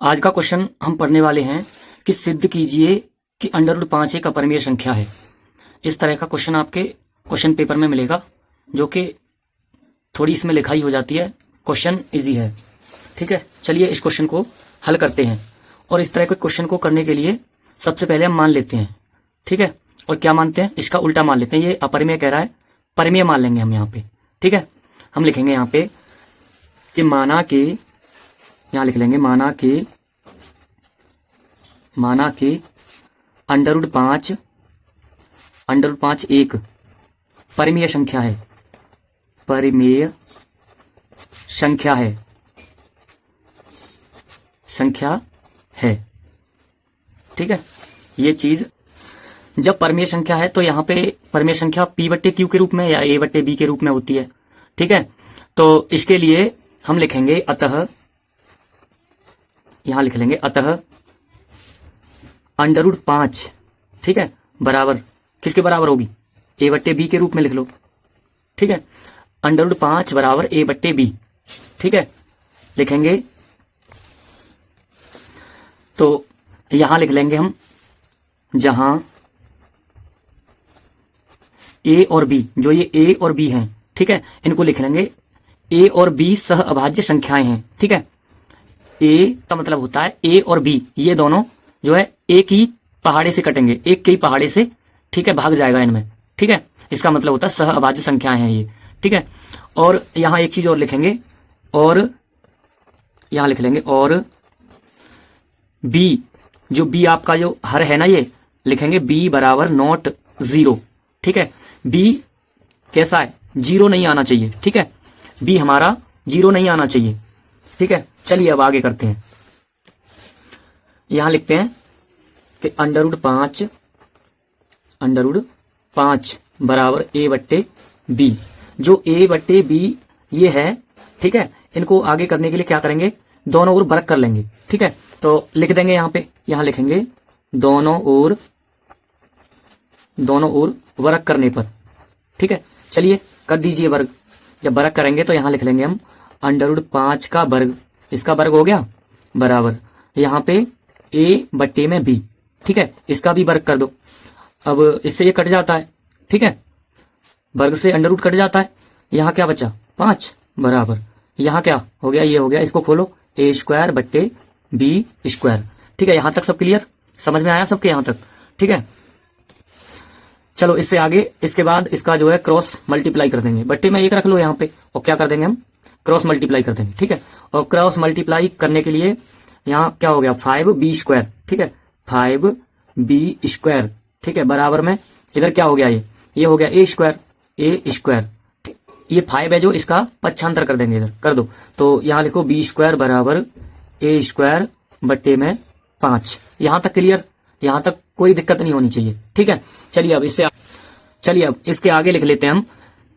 आज का क्वेश्चन हम पढ़ने वाले हैं कि सिद्ध कीजिए कि √5 एक अपरिमेय संख्या है। इस तरह का क्वेश्चन आपके क्वेश्चन पेपर में मिलेगा, जो कि थोड़ी इसमें लिखाई हो जाती है। क्वेश्चन इजी है, ठीक है। चलिए इस क्वेश्चन को हल करते हैं। और इस तरह के क्वेश्चन को करने के लिए सबसे पहले हम मान लेते हैं, ठीक है। और क्या मानते हैं? इसका उल्टा मान लेते हैं। ये अपरिमेय कह रहा है, परिमेय मान लेंगे हम यहाँ पे, ठीक है। हम लिखेंगे यहाँ पे कि माना कि, यहाँ लिख लेंगे माना कि √5 एक परिमेय संख्या है, परिमेय संख्या है, ठीक है। ये चीज जब परिमेय संख्या है तो यहाँ पे परिमेय संख्या P/Q के रूप में या A/B के रूप में होती है, ठीक है। तो इसके लिए हम लिखेंगे अतः, यहां लिख लेंगे अतः √5, ठीक है, बराबर किसके बराबर होगी? A/B के रूप में लिख लो, ठीक है। √5 बराबर A/B, ठीक है, लिखेंगे। तो यहां लिख लेंगे हम, जहां A और B, जो ये A और B हैं, ठीक है, इनको लिख लेंगे A और B सह अभाज्य संख्याएं हैं, ठीक है। A का मतलब होता है A और B, ये दोनों जो है एक ही पहाड़े से कटेंगे, एक के ही पहाड़े से, ठीक है, भाग जाएगा इनमें, ठीक है। इसका मतलब होता है सह अभाज्य संख्याएं हैं ये, ठीक है। और यहां एक चीज और लिखेंगे, और यहां लिख लेंगे और B, जो B आपका जो हर है ना, ये लिखेंगे B बराबर नॉट 0, ठीक है। B कैसा है? 0 नहीं आना चाहिए, ठीक है। B हमारा 0 नहीं आना चाहिए, ठीक है। चलिए अब आगे करते हैं। यहां लिखते हैं कि √5 बराबर A/B, जो A/B ये है, ठीक है। इनको आगे करने के लिए क्या करेंगे? दोनों ओर वर्ग कर लेंगे, ठीक है। तो लिख देंगे यहाँ पे, यहां लिखेंगे दोनों ओर वर्ग करने पर, ठीक है। चलिए कर दीजिए वर्ग। जब वर्ग करेंगे तो यहां लिख लेंगे हम √5 का वर्ग, इसका वर्ग हो गया, बराबर यहाँ पे A/B, ठीक है, इसका भी वर्ग कर दो। अब इससे ये कट जाता है, ठीक है, वर्ग से अंडर रूट कट जाता है। यहाँ क्या बचा? 5, बराबर यहाँ क्या हो गया? ये हो गया, इसको खोलो, A²/B², ठीक है। यहां तक सब क्लियर, समझ में आया सबके यहाँ तक, ठीक है। चलो इससे आगे, इसके बाद इसका जो है क्रॉस मल्टीप्लाई कर देंगे, बट्टे में 1 रख लो यहाँ पे, और क्या कर देंगे हम? क्रॉस मल्टीप्लाई कर देंगे, ठीक है। और क्रॉस मल्टीप्लाई करने के लिए यहाँ क्या हो गया? 5B², ठीक है, 5B², ठीक है, बराबर में इधर क्या हो गया? ये हो गया A², ठीक। ये 5 है जो, इसका पक्षांतर कर देंगे, इधर कर दो। तो यहाँ लिखो B² बराबर A²/5। यहां तक क्लियर, यहां तक कोई दिक्कत नहीं होनी चाहिए, ठीक है। चलिए अब इसके आगे लिख लेते हैं हम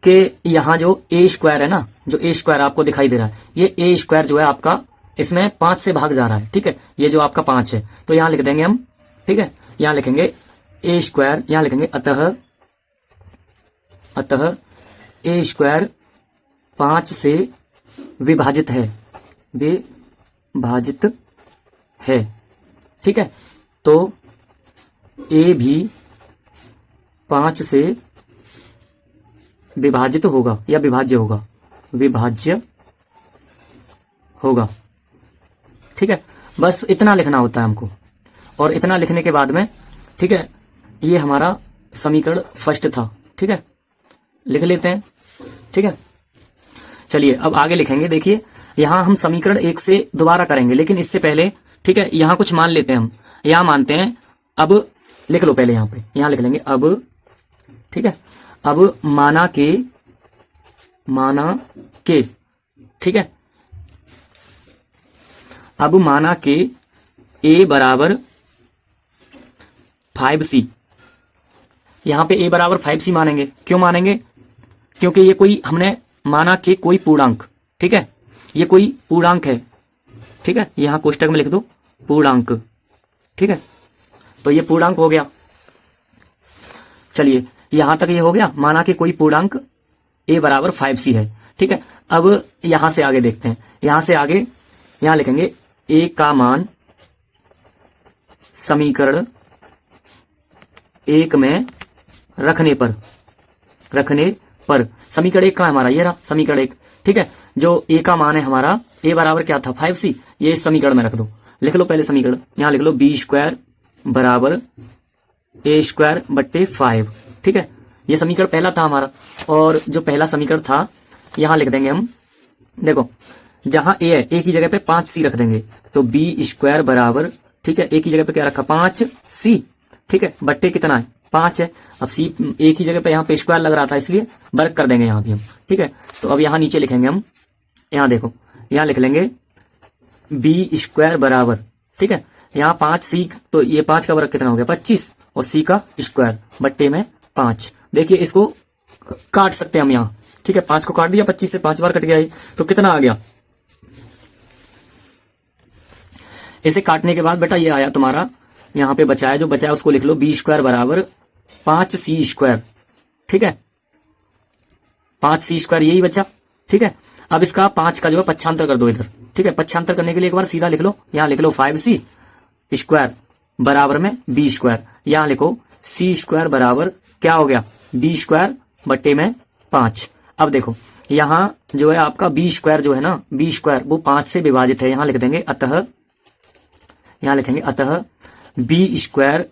कि यहाँ जो A² है ना, जो A² आपको दिखाई दे रहा है, ये A² जो है आपका इसमें 5 से भाग जा रहा है, ठीक है। ये जो आपका 5 है, तो यहां लिख देंगे हम, ठीक है। यहां लिखेंगे A², यहां लिखेंगे अतः A² 5 से विभाजित है, ठीक है। तो A भी 5 से विभाजित होगा या विभाज्य होगा, ठीक है। बस इतना लिखना होता है हमको, और इतना लिखने के बाद में, ठीक है, ये हमारा समीकरण फर्स्ट था, ठीक है, लिख लेते हैं, ठीक है। चलिए अब आगे लिखेंगे। देखिए यहां हम समीकरण 1 से दोबारा करेंगे, लेकिन इससे पहले, ठीक है, यहां कुछ मान लेते हैं हम। यहां मानते हैं, अब लिख लो पहले यहां पे, यहां लिख लेंगे अब, ठीक है। अब माना के, ठीक है, अब माना के A बराबर 5C, यहां पे A बराबर 5C मानेंगे। क्यों मानेंगे? क्योंकि ये कोई, हमने माना कि कोई पूर्णांक, ठीक है, ये कोई पूर्णांक है, ठीक है। यहां कोष्टक में लिख दो पूर्णांक, ठीक है। तो ये पूर्णांक हो गया। चलिए यहां तक ये हो गया, माना कि कोई पूर्णांक A बराबर 5C है, ठीक है। अब यहां से आगे देखते हैं, यहां से आगे यहां लिखेंगे A का मान समीकरण एक में रखने पर समीकरण एक का हमारा ये रहा समीकरण एक, ठीक है। जो ए का मान है हमारा, ए बराबर क्या था 5c, ये इस समीकरण में रख दो। लिख लो पहले समीकरण, यहां लिख लो b² बराबर a² बट्टे 5, ठीक है। ये समीकरण पहला था हमारा, और जो पहला समीकरण था यहां लिख देंगे हम, देखो जहां ए है ए की जगह पे 5c रख देंगे, तो b² बराबर, ठीक है, ए की जगह पे क्या रखा 5c, ठीक है, बट्टे कितना है 5 है। अब सी ए की जगह पे यहाँ पे स्क्वायर लग रहा था इसलिए वर्ग कर देंगे यहाँ भी हम, ठीक है। तो अब यहाँ नीचे लिखेंगे हम, यहाँ देखो यहाँ लिख लेंगे b² बराबर, ठीक है, यहाँ 5c, तो ये 5 का वर्ग कितना हो गया 25, और c का स्क्वायर बट्टे में 5। देखिए इसको काट सकते हैं हम यहाँ, ठीक है, 5 को काट दिया, 25 से 5 बार कट गया, तो कितना आ गया। इसे काटने के बाद बेटा ये आया तुम्हारा, यहाँ पे बचा है, जो बचा है उसको लिख लो b² बराबर 5c², ठीक है, 5c² यही बचा, ठीक है। अब इसका 5 का जो है पक्षांतर कर दो इधर, ठीक है। पक्षांतर करने के लिए एक बार सीधा लिख लो, यहाँ लिख लो 5c² बराबर में b², यहाँ लिखो c² बराबर क्या हो गया b² बट्टे में 5। अब देखो यहाँ जो है आपका b² जो है ना, b² वो 5 से विभाजित है, यहाँ लिख देंगे अतः, यहाँ लिखेंगे अतः b²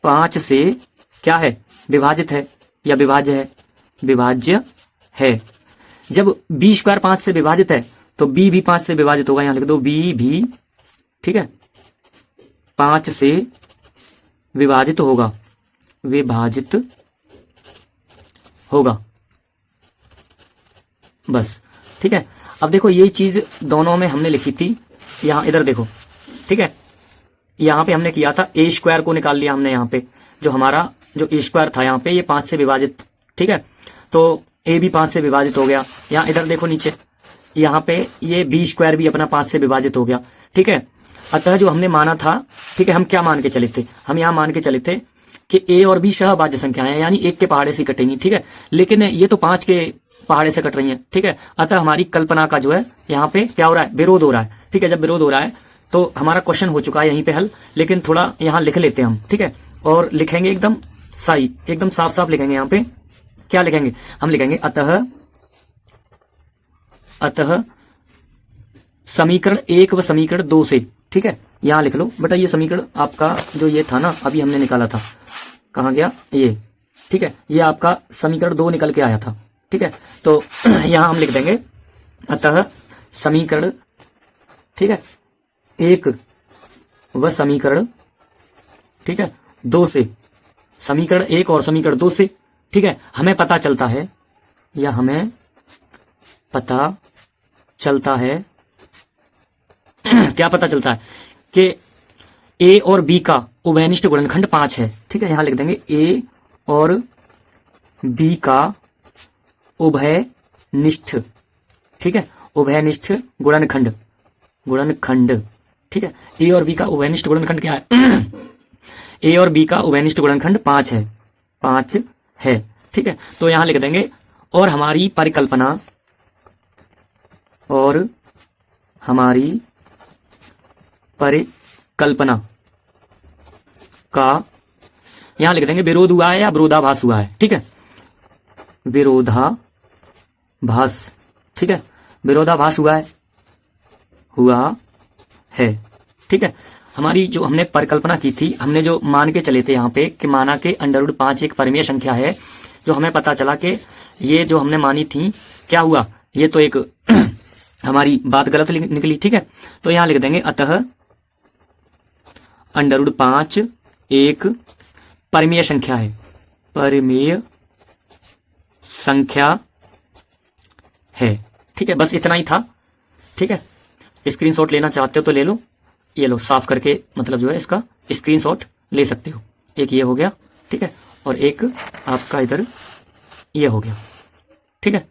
5 से क्या है विभाजित है या विभाज्य है, विभाज्य है। जब b² 5 से विभाजित है तो b भी 5 से विभाजित होगा, यहां लिख दो b भी, ठीक है, 5 से विभाजित होगा, विभाजित होगा, बस, ठीक है। अब देखो यही चीज दोनों में हमने लिखी थी, यहां इधर देखो, ठीक है, यहाँ पे हमने किया था a² को निकाल लिया हमने, यहाँ पे जो हमारा जो a² था यहाँ पे ये 5 से विभाजित, ठीक है, तो a भी 5 से विभाजित हो गया। यहाँ इधर देखो नीचे, यहाँ पे ये b² भी अपना 5 से विभाजित हो गया, ठीक है। अतः जो हमने माना था, ठीक है, हम क्या मान के चले थे, हम यहाँ मान के चले थे कि a और b सहभाज्य संख्याएं हैं, यानी 1 के पहाड़े से कटेंगी, ठीक है, लेकिन ये तो 5 के पहाड़े से कट रही है, ठीक है। अतः हमारी कल्पना का जो है यहाँ पे क्या हो रहा है, विरोध हो रहा है, ठीक है। जब विरोध हो रहा है तो हमारा क्वेश्चन हो चुका है यहीं पे हल, लेकिन थोड़ा यहाँ लिख लेते हैं हम, ठीक है, और लिखेंगे एकदम सही, एकदम साफ साफ लिखेंगे। यहाँ पे क्या लिखेंगे, हम लिखेंगे अतः समीकरण 1 व समीकरण 2 से, ठीक है, यहाँ लिख लो बेटा, ये समीकरण आपका जो ये था ना अभी हमने निकाला था, कहाँ गया ये, ठीक है, ये आपका समीकरण 2 निकल के आया था, ठीक है। तो यहाँ हम लिख देंगे अतः समीकरण, ठीक है, 1 व समीकरण, ठीक है, 2 से, समीकरण 1 और समीकरण 2 से, ठीक है, हमें पता चलता है, या हमें पता चलता है क्या पता चलता है कि a और b का उभयनिष्ठ गुणनखंड 5 है, ठीक है। यहां लिख देंगे a और b का उभयनिष्ठ, ठीक है, उभयनिष्ठ गुणनखंड, ठीक है। a और b का उभयनिष्ठ गुणनखंड क्या है a और b का उभयनिष्ठ गुणनखंड 5 है, ठीक है। तो यहां लिख देंगे और हमारी परिकल्पना, और हमारी परिकल्पना का, यहां लिख देंगे विरोध हुआ है या विरोधाभास हुआ है, ठीक है, विरोधाभास, ठीक है, विरोधाभास हुआ है, ठीक है। हमारी जो हमने परिकल्पना की थी, हमने जो मान के चले थे यहाँ पे कि माना के √5 एक परिमेय संख्या है, जो हमें पता चला कि ये जो हमने मानी थी क्या हुआ, ये तो एक हमारी बात गलत निकली, ठीक है। तो यहां लिख देंगे अतः √5 एक परिमेय संख्या है, परिमेय संख्या है, ठीक है, बस इतना ही था, ठीक है। स्क्रीनशॉट लेना चाहते हो तो ले लो, ये लो साफ करके, मतलब जो है इसका स्क्रीनशॉट ले सकते हो। एक ये हो गया, ठीक है, और एक आपका इधर ये हो गया, ठीक है।